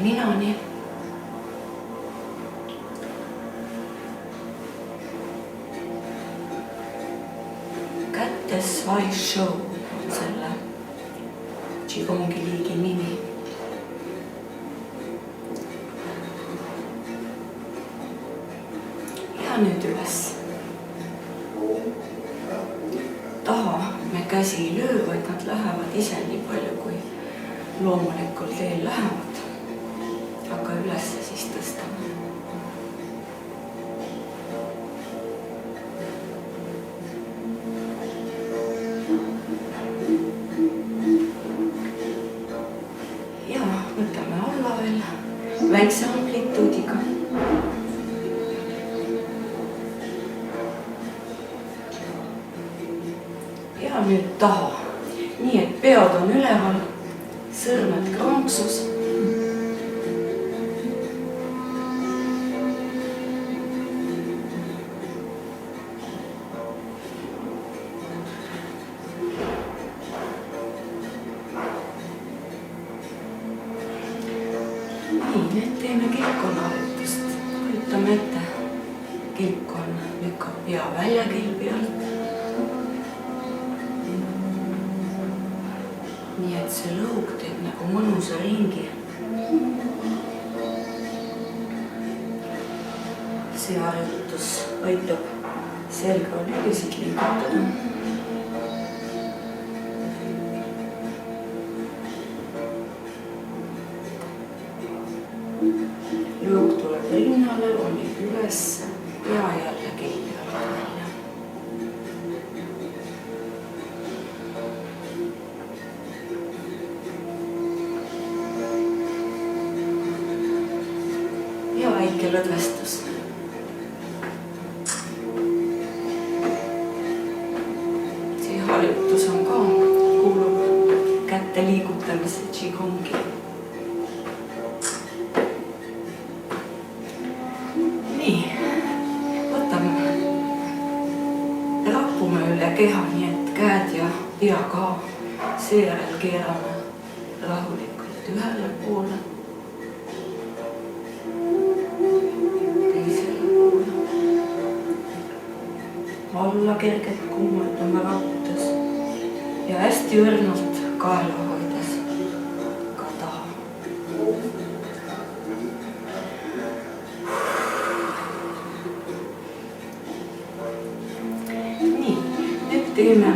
ninani. Kätes Swai Show on selle Qigongi liigi nimi. Ja nüüd üles. Taha me käsi ei löö, vaid nad lähevad ise nii palju, kui loomulikul teel lähevad. Aga üles siis tõstame. Ja võtame alla veel väikse amplituudiga. Ja nüüd taha. Nii, et peod on üleval, sõrmed krampsus. Nii, nüüd teeme kilkkonnaharjutust. Kujutame ette, kilkkon lükkab pea väljakilbi alt. Nii et see lõug teeb nagu mõnusa ringi. See harjutus aitab selgrolülisid liigutada. Lõug tuleb rinnale, ronib üles ja jälle kilbi alt välja. Ja väike lõdvestus. See harjutus on ka kuulub kätte liigutamise Qigongi. Nii, võtame, rapume üle keha, nii et käed ja pea ka. Seejärel keerame rahulikult ühele poole. Alla kerget kummutame rappudes ja hästi õrnalt kaela hoides ka taha. Nii, nüüd teeme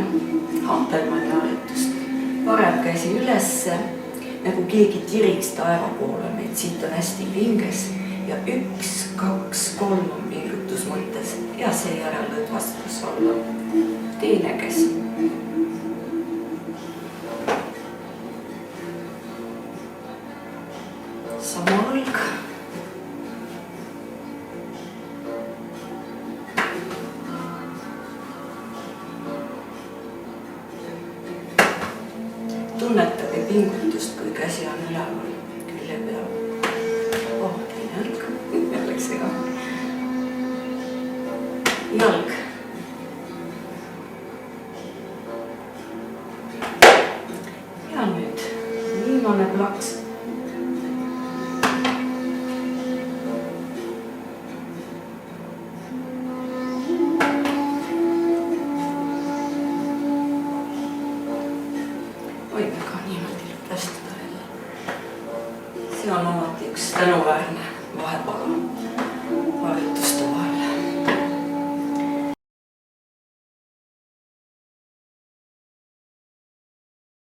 Hampelmanni harjutust. Parem käsi ülesse, nagu keegi tiriks taeva poole, meid siit on hästi pinges ja 1, 2, 3 on pingutus mõttes ja seejärel lõdvastus olla. Teine käsi. Sama õlg. Tunnetage pingutust, kui käsi on üleval külje peal. Teine õlg. Jälleks ega. Jalg. Ja nüüd viimane plaks. Võime ka niimoodi lõdvestada jälle. See on alati üks tänuväärne vahepala.